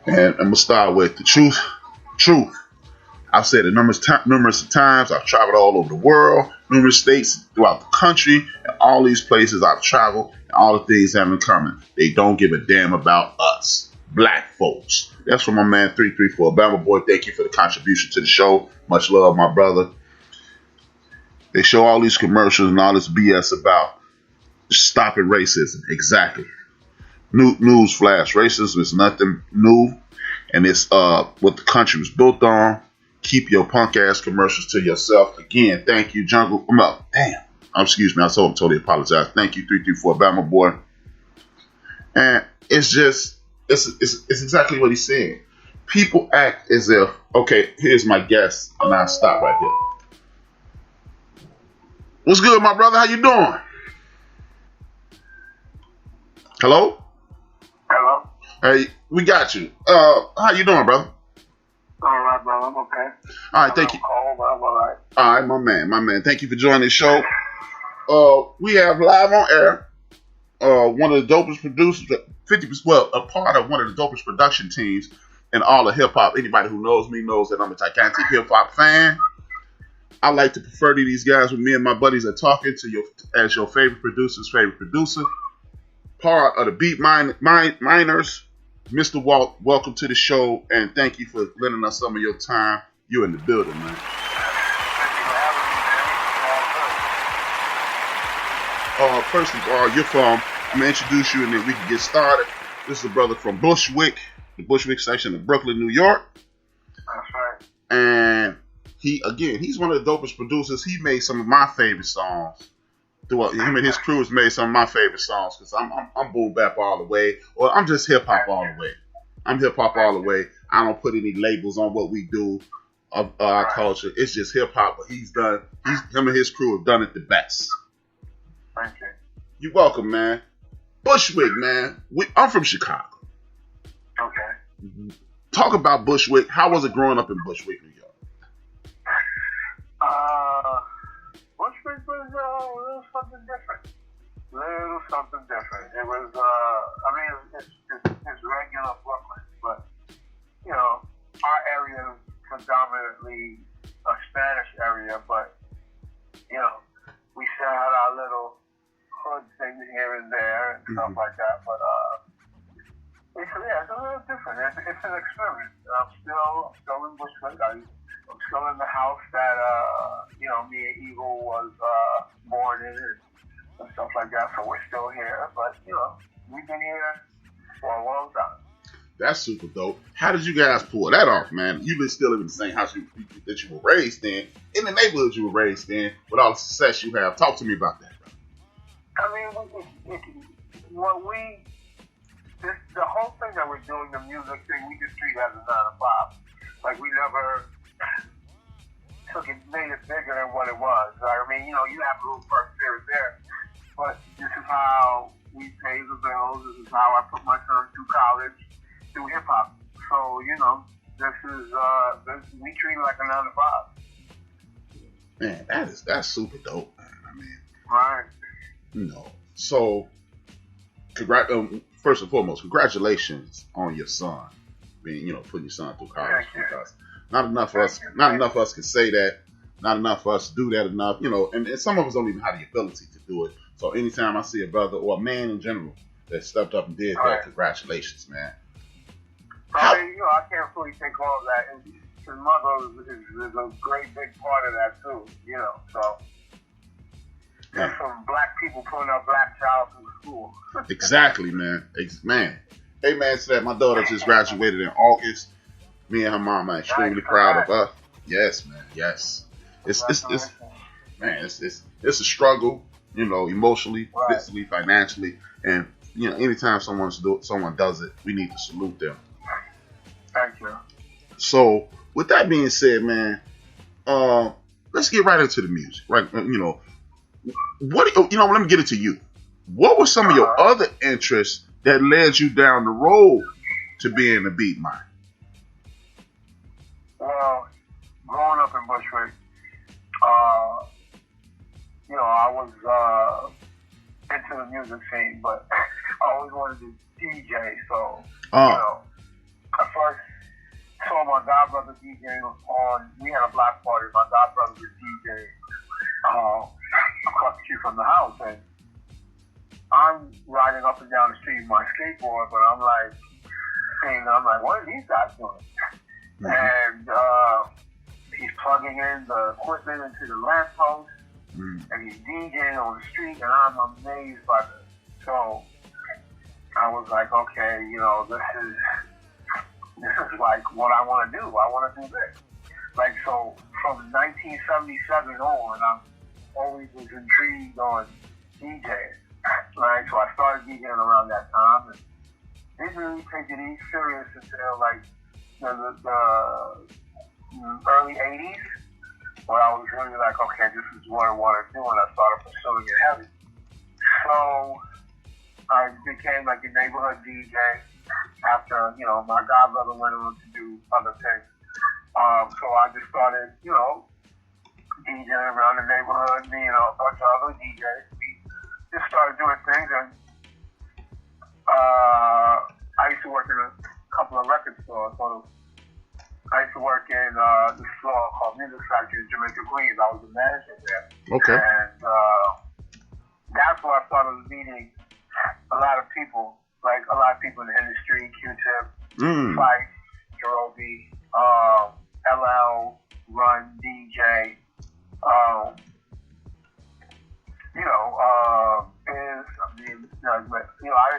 And I'm gonna start with the truth. Truth. I've said it numerous times. I've traveled all over the world, numerous states throughout the country, and all these places I've traveled, and all the things have in common. They don't give a damn about us, black folks. That's from my man 334 Bama Boy. Thank you for the contribution to the show. Much love, my brother. They show all these commercials and all this BS about stopping racism. Exactly. News flash. Racism is nothing new, and it's what the country was built on. Keep your punk ass commercials to yourself. Again, thank you, Jungle. I'm up. Damn. Excuse me. I totally apologize. Thank you, 334 Bama Boy. And it's just, it's exactly what he's saying. People act as if, okay, here's my guess, and I'll stop right here. What's good, my brother? How you doing? Hello? Hello? Hey, we got you. How you doing, brother? All right, bro. I'm okay. All right, thank you. Cold, but I'm all right. All right, my man. Thank you for joining the show. We have live on air one of the dopest producers, 50%, well, a part of one of the dopest production teams in all of hip hop. Anybody who knows me knows that I'm a gigantic hip hop fan. I like to prefer to these guys when me and my buddies are talking to you as your favorite producer's favorite producer. Part of the Beatminerz. Mr. Walt, welcome to the show, and thank you for lending us some of your time. You're in the building, man. First of all, you're from, I'm going to introduce you and then we can get started. This is a brother from Bushwick, the Bushwick section of Brooklyn, New York. That's right. And he's one of the dopest producers. He made some of my favorite songs. Him and his crew has made some of my favorite songs because I'm boom bap all the way, or I'm just hip hop all the way. I'm hip hop all the way. I don't put any labels on what we do of our culture. It's just hip hop. But him and his crew have done it the best. Thank you. You're welcome, man. Bushwick, man. I'm from Chicago. Okay. Talk about Bushwick. How was it growing up in Bushwick, New York? Bushwick was a little something different. It was, it's regular Brooklyn, but, you know, our area is predominantly a Spanish area, but, you know, we still had our little hood things here and there and stuff like that, but, it's a little different. It's an experience. I'm still in Bushwick. I'm still in the house that, me and Eagle was born in and stuff like that. So we're still here. But, we've been here for a long time. That's super dope. How did you guys pull that off, man? You still live in the same house that you were raised in the neighborhood you were raised in, with all the success you have. Talk to me about that, bro. The whole thing that we're doing, the music thing, we just treat it as a 9 to 5. Like, we never made it bigger than what it was. I mean, you have little perks here and there, but this is how we pay the bills. This is how I put my son through college, through hip hop. So, we treat it like a 9 to 5. Man, that's super dope, man. I mean, right. So, first and foremost, congratulations on your son being, putting your son through college. Because not enough of us can say that. Not enough of us do that enough, and some of us don't even have the ability to do it. So anytime I see a brother or a man in general that stepped up and did that, congratulations, man. I can't fully take all of that. And his mother is a great big part of that too, so. There's some black people putting our black child through school. Exactly, man. Hey, man, so that my daughter just graduated in August. Me and her mom are extremely proud of her. Yes, man. Yes. It's a struggle, emotionally, physically, financially, and anytime someone does it, we need to salute them. Thank you. So, with that being said, man, let's get right into the music, right? Let me get it to you. What were some of your other interests that led you down the road to being a beat miner? Well, growing up in Bushwick, I was into the music scene, but I always wanted to DJ. So, at DJing on. We had a block party. My godbrother was DJing across the street from the house, and I'm riding up and down the street with my skateboard, but I'm like, what are these guys doing? Mm-hmm. And he's plugging in the equipment into the lamppost, and he's DJing on the street, and I'm amazed by this. So I was like, okay, this is like what I want to do. I want to do this. Like, so from 1977 on, I always was intrigued on DJing. Right, so I started DJing around that time, and didn't really take it serious until like the early 80s, where I was really like, okay, this is what I want to do, and I started pursuing it heavy. So I became like a neighborhood DJ after, my godbrother went on to do other things. So I just started, DJing around the neighborhood, me and a bunch of other DJs. We just started doing things, and I used to work in a couple of record stores. So I used to work in this store called Music Factory in Jamaica, Queens. I was the manager there. Okay. And that's where I started meeting a lot of people, like a lot of people in the industry, Q-Tip, Fife, Jerobi, LL, Run, DJ,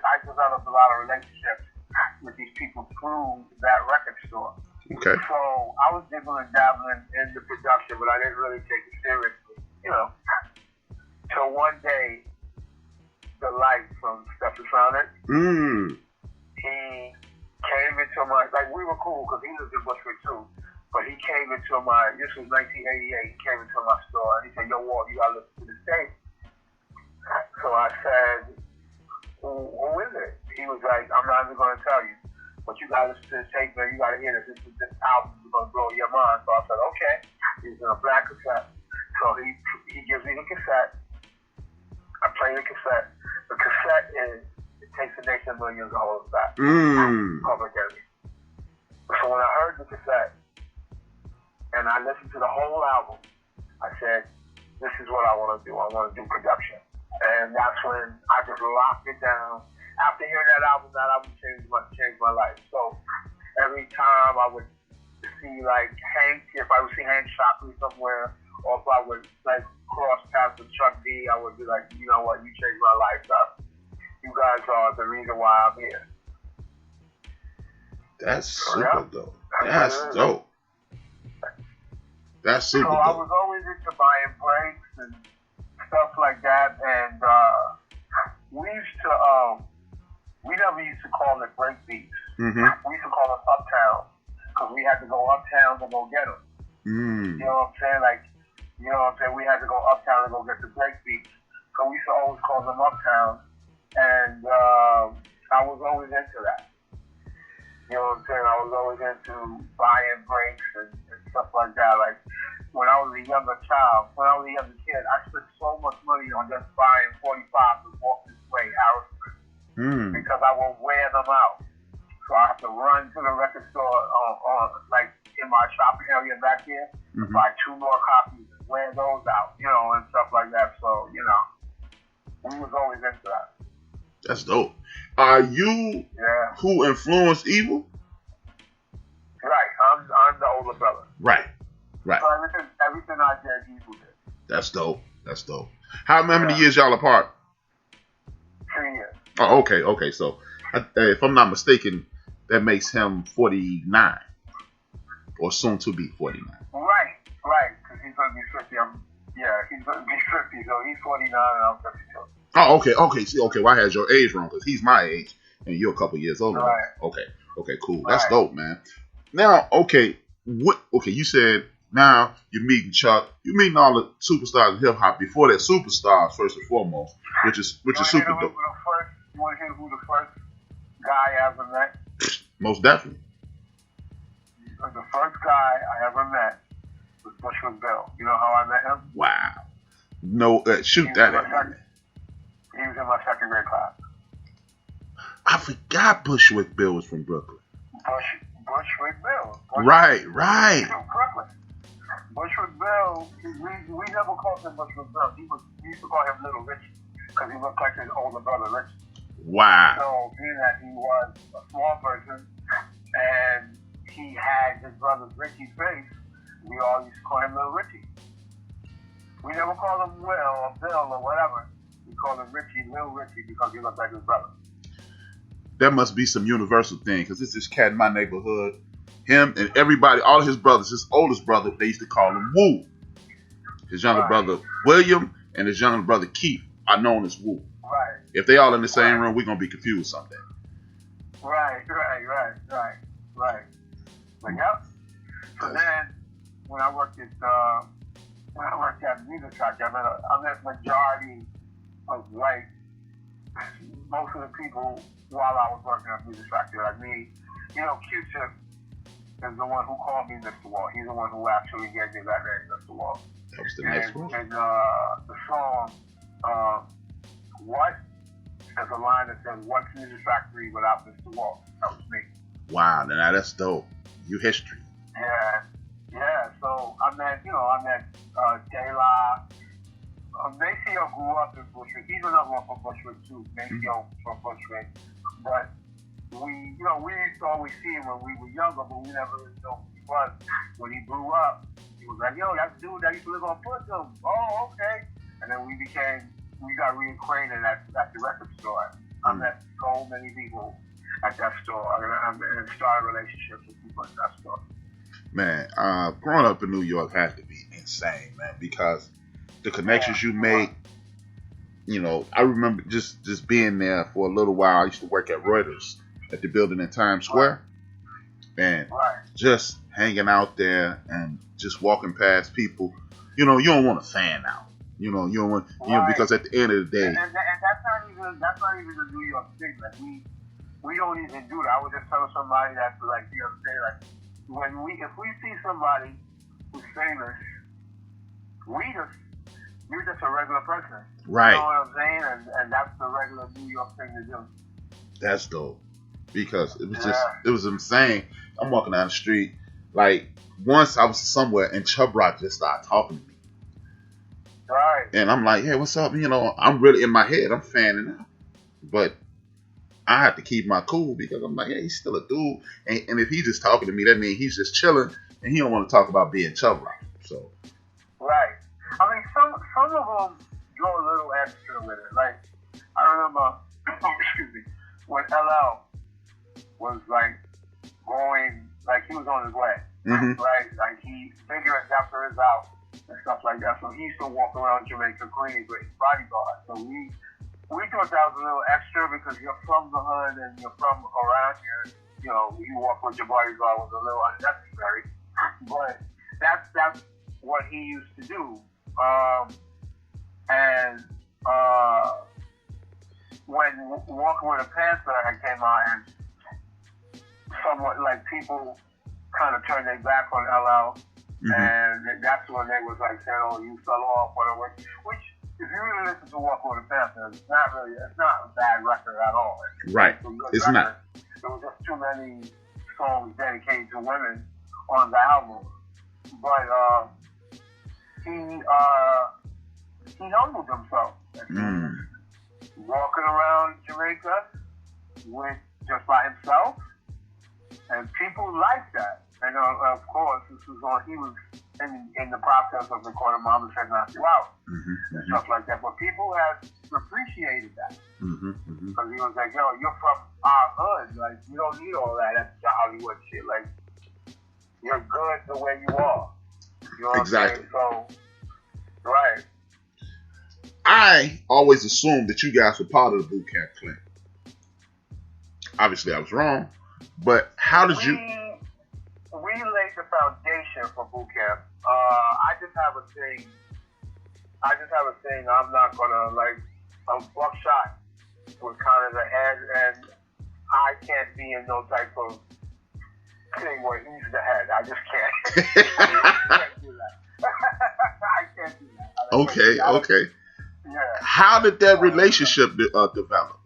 I developed a lot of relationships with these people through that record store. Okay. So I was dibbling and dabbling in the production, but I didn't really take it seriously, So one day, the light from Stephen Sonic, he came into my, we were cool because he lived in Bushwick too, but he came into this was 1988, he came into my store and he said, yo, Walt, you gotta listen to this tape. So I said, who is it? He was like, I'm not even gonna tell you, but you gotta listen to this tape, man, you gotta hear this album is gonna blow your mind. So I said, okay. He's in a black cassette. So he gives me the cassette. I play the cassette. The cassette It Takes a Nation of Millions to Hold Us Back. Public Enemy. So when I heard the cassette and I listened to the whole album, I said, this is what I want to do. I want to do production. And that's when I just locked it down. After hearing that album changed my life. So every time I would see Hank, if I would see Hank Shockley somewhere, or if I would cross paths with Chuck D, I would be like, you know what, you changed my life up. You guys are the reason why I'm here. That's super dope. That's dope. That's super dope. So I was always into buying breaks and stuff like that, and we never used to call it break beats. Mm-hmm. We used to call it uptown, because we had to go uptown to go get them. You know what I'm saying? We had to go uptown to go get the break beats. So we used to always call them uptown, and I was always into that. You know what I'm saying? I was always into buying breaks and stuff like that. Like, when I was a younger kid, I spent so much money on just buying 45s and walk this way, Harrison, because I will wear them out. So I have to run to the record store, in my shopping area back here, buy 2 more copies and wear those out, and stuff like that. So, we was always into that. That's dope. Are you who influenced Evil? Right. I'm the older brother. Right. So everything I did, Evil did. That's dope. How many years y'all apart? 3 years. Oh, okay. So, if I'm not mistaken, that makes him 49, or soon to be 49. Right. Because he's gonna be 50. He's gonna be 50. So he's 49 and I'm 52. Oh, okay. See, well, I had your age wrong because he's my age and you're a couple years older. Right. Okay, cool. That's dope, man. Now, you said now you're meeting Chuck, you're meeting all the superstars in hip hop before they're superstars, first and foremost, which is super dope. You want to hear who the first guy I ever met? Most definitely. The first guy I ever met was Bushwick Bill. You know how I met him? Wow. No, shoot that at me. He was in my second grade class. I forgot Bushwick Bill was from Brooklyn. Bushwick Bill. Right. He's from Brooklyn. Bushwick Bill, we never called him Bushwick Bill. We used to call him Little Richie because he looked like his older brother, Richie. Wow. So, being that he was a small person and he had his brother's Richie face, we all used to call him Little Richie. We never called him Will or Bill or whatever. We called him Richie, Little Richie, because he looked like his brother. That must be some universal thing, because it's this cat in my neighborhood. Him and everybody, all of his brothers, his oldest brother, they used to call him Woo. His younger brother, William, and his younger brother, Keith, are known as Woo. Right. If they all in the same room, we're going to be confused someday. Right. But yep. So then, when I worked at the music factory, I met majority of white. Most of the people while I was working at the music factory, like me, Q-Tip is the one who called me Mr. Wall. He's the one who actually gave me that name, Mr. Wall. That was the next one. And the song, What? There's a line that says, "What's Music Factory without Mr. Wall?" That was me. Wow, now that's dope. You history. Yeah. So I met De La. Maceo grew up in Bushwick. He's another one from Bushwick too. Maceo from Bushwick. But we used to always see him when we were younger, but we never really knew who he was. When he grew up, he was like, "Yo, that's the dude that used to live on Putnam." Oh, okay. And then we got reacquainted at the record store. I met so many people at that store and started relationships with people at that store. Man, growing up in New York had to be insane, man, because the connections you make, I remember just being there for a little while. I used to work at Reuters at the building in Times Square, and just hanging out there and just walking past people. You don't want to fan out. You don't want, because at the end of the day, and that's not even a New York thing. Like we don't even do that. I was just telling somebody that, like, the other day, like, if we see somebody who's famous, you're just a regular person. Right. You know what I'm saying? And that's the regular New York thing to do. That's dope. Because it was insane. I'm walking down the street, like, once I was somewhere and Chubb Rock just started talking to me. Right. And I'm like, "Hey, what's up?" I'm really in my head, I'm fanning out. But I have to keep my cool because I'm like, "Hey, he's still a dude." And if he's just talking to me, that means he's just chilling and he don't want to talk about being Chubb Rock. So. Right. I mean, some of them go a little extra with it. Like, I remember, when LL was, like, going, like, he was on his way. Mm-hmm. Right? Like, Figure and Dapper is out and stuff like that. So he used to walk around Jamaica Queens with his bodyguard. So we thought that was a little extra because you're from the hood and you're from around here. You walk with your bodyguard was a little unnecessary. But that's what he used to do. When Walking with a Panther had came out, and somewhat like people kind of turned their back on LL, and that's when they was like saying, "Oh, you fell off," whatever. Which, if you really listen to Walking with a Panther, it's not a bad record at all. Right. It's not. There was just too many songs dedicated to women on the album, but he humbled himself. Walking around Jamaica just by himself, and people liked that. And of course, he was in the process of recording Mama Said Knock You Out and stuff like that. But people have appreciated that because he was like, "Yo, you're from our hood. Like, you don't need all that extra Hollywood shit. Like, you're good the way you are." You know what exactly. I'm saying? So, right. I always assumed that you guys were part of the boot camp clique. Obviously, I was wrong. But how did you? We laid the foundation for boot camp. I just have a thing. I'm not gonna, like, Buckshot was kind of the head, and I can't be in no type of thing where he's the head. I just can't. I can't do that. I can't do that. Okay. Yeah. How did that relationship develop?